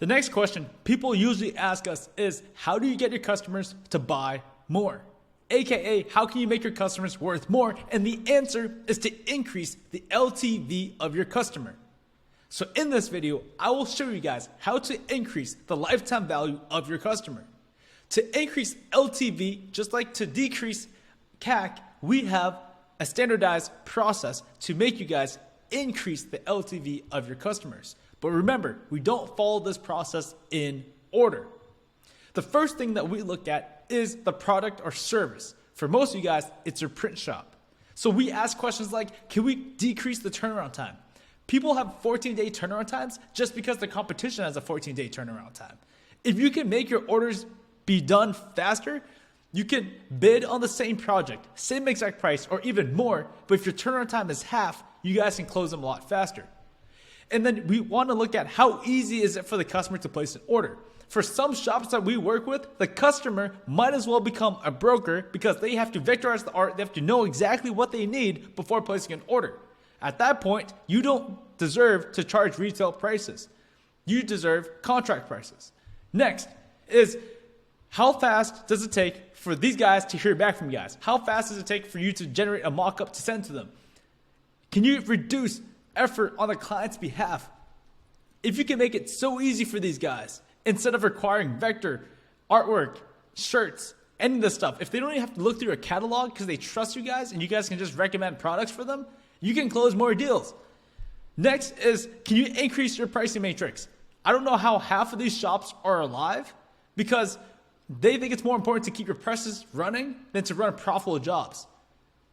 The next question people usually ask us is, how do you get your customers to buy more? AKA, how can you make your customers worth more? And the answer is to increase the LTV of your customer. So in this video, I will show you guys how to increase the lifetime value of your customer. To increase LTV, just like to decrease CAC, we have a standardized process to make you guys increase the LTV of your customers. But remember, we don't follow this process in order. The first thing that we look at is the product or service. For most of you guys, it's your print shop. So we ask questions like, can we decrease the turnaround time? People have 14-day turnaround times just because the competition has a 14-day turnaround time. If you can make your orders be done faster, you can bid on the same project, same exact price, or even more, but if your turnaround time is half, you guys can close them a lot faster. And then we want to look at how easy is it for the customer to place an order. For some shops that we work with, the customer might as well become a broker because they have to vectorize the art, they have to know exactly what they need before placing an order. At that point, you don't deserve to charge retail prices. You deserve contract prices. Next is, how fast does it take for these guys to hear back from you guys? How fast does it take for you to generate a mock-up to send to them? Can you reduce effort on the client's behalf? If you can make it so easy for these guys, instead of requiring vector, artwork, shirts, any of this stuff, if they don't even have to look through a catalog because they trust you guys and you guys can just recommend products for them, you can close more deals. Next is, can you increase your pricing matrix? I don't know how half of these shops are alive because they think it's more important to keep your presses running than to run profitable jobs.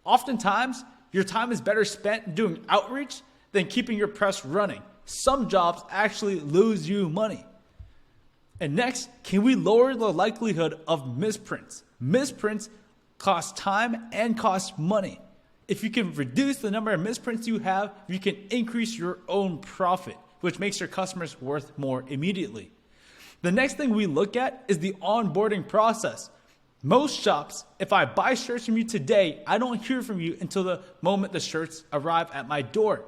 Oftentimes, your time is better spent doing outreach than keeping your press running. Some jobs actually lose you money. And next, can we lower the likelihood of misprints? Misprints cost time and cost money. If you can reduce the number of misprints you have, you can increase your own profit, which makes your customers worth more immediately. The next thing we look at is the onboarding process. Most shops, if I buy shirts from you today, I don't hear from you until the moment the shirts arrive at my door.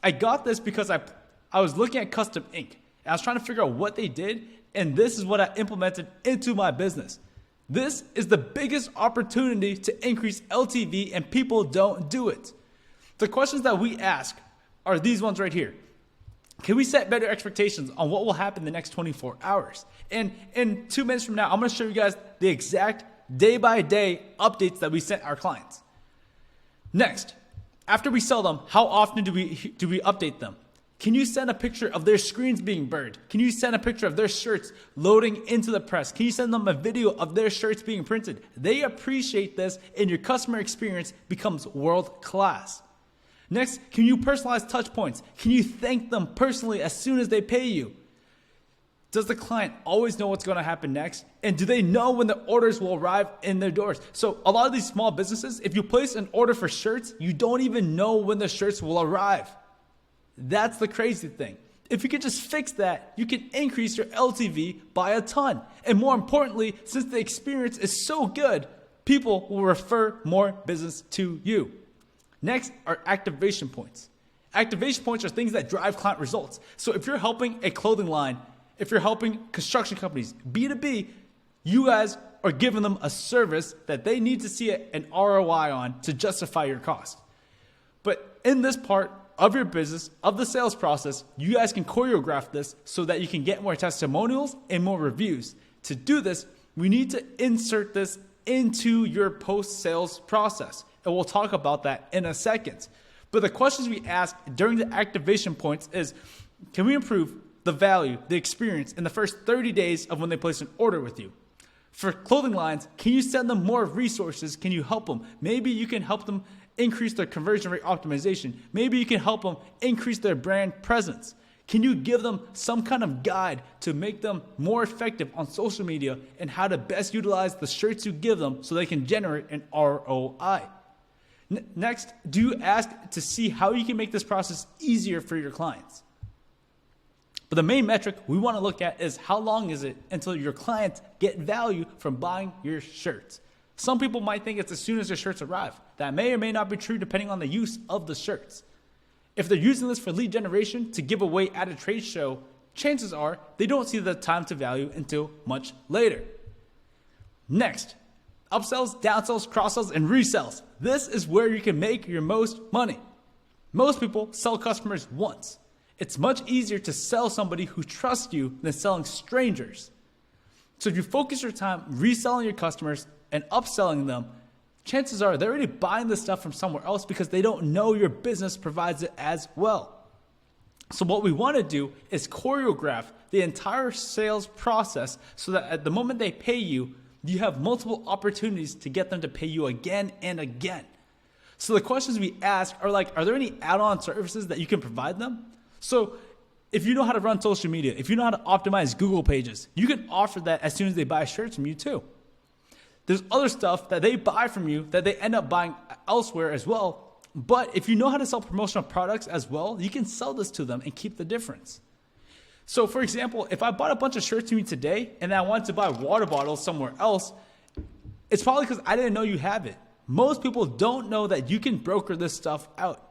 I got this because I was looking at custom ink. I was trying to figure out what they did, and this is what I implemented into my business. This is the biggest opportunity to increase LTV, and people don't do it. The questions that we ask are these ones right here. Can we set better expectations on what will happen in the next 24 hours? And in 2 minutes from now, I'm going to show you guys the exact day-by-day updates that we sent our clients. Next, after we sell them, how often do we update them? Can you send a picture of their screens being burned? Can you send a picture of their shirts loading into the press? Can you send them a video of their shirts being printed? They appreciate this, and your customer experience becomes world-class. Next, can you personalize Touchpoints? Can you thank them personally as soon as they pay you? Does the client always know what's going to happen next? And do they know when the orders will arrive in their doors? So a lot of these small businesses, if you place an order for shirts, you don't even know when the shirts will arrive. That's the crazy thing. If you can just fix that, you can increase your LTV by a ton. And more importantly, since the experience is so good, people will refer more business to you. Next are activation points. Activation points are things that drive client results. So if you're helping a clothing line, if you're helping construction companies, B2B, you guys are giving them a service that they need to see an ROI on to justify your cost. But in this part of your business, of the sales process, you guys can choreograph this so that you can get more testimonials and more reviews. To do this, we need to insert this into your post-sales process. And we'll talk about that in a second. But the questions we ask during the activation points is, can we improve the value, the experience in the first 30 days of when they place an order with you? For clothing lines, can you send them more resources? Can you help them? Maybe you can help them increase their conversion rate optimization. Maybe you can help them increase their brand presence. Can you give them some kind of guide to make them more effective on social media and how to best utilize the shirts you give them so they can generate an ROI? Next, do you ask to see how you can make this process easier for your clients? But the main metric we want to look at is, how long is it until your clients get value from buying your shirts? Some people might think it's as soon as their shirts arrive. That may or may not be true depending on the use of the shirts. If they're using this for lead generation to give away at a trade show, chances are they don't see the time to value until much later. Next, upsells, downsells, cross-sells, and resells. This is where you can make your most money. Most people sell customers once. It's much easier to sell somebody who trusts you than selling strangers. So if you focus your time reselling your customers and upselling them, chances are they're already buying this stuff from somewhere else because they don't know your business provides it as well. So what we want to do is choreograph the entire sales process so that at the moment they pay you, you have multiple opportunities to get them to pay you again and again. So the questions we ask are like, are there any add-on services that you can provide them? So if you know how to run social media, if you know how to optimize Google pages, you can offer that as soon as they buy shirts from you too. There's other stuff that they buy from you that they end up buying elsewhere as well. But if you know how to sell promotional products as well, you can sell this to them and keep the difference. So for example, if I bought a bunch of shirts from you today and I wanted to buy water bottles somewhere else, it's probably because I didn't know you have it. Most people don't know that you can broker this stuff out.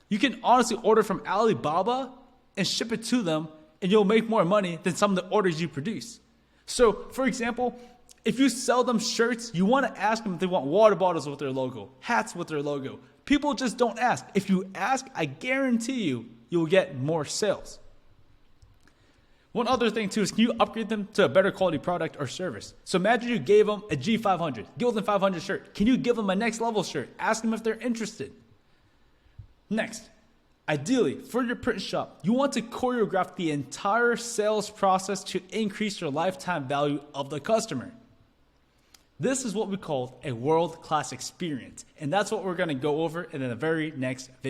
You can honestly order from Alibaba and ship it to them and you'll make more money than some of the orders you produce. So for example, if you sell them shirts, you want to ask them if they want water bottles with their logo, hats with their logo. People just don't ask. If you ask, I guarantee you, you'll get more sales. One other thing too is, can you upgrade them to a better quality product or service? So imagine you gave them a G500, Gildan 500 shirt. Can you give them a next level shirt? Ask them if they're interested. Next, ideally for your print shop, you want to choreograph the entire sales process to increase your lifetime value of the customer. This is what we call a world-class experience, and that's what we're going to go over in the very next video.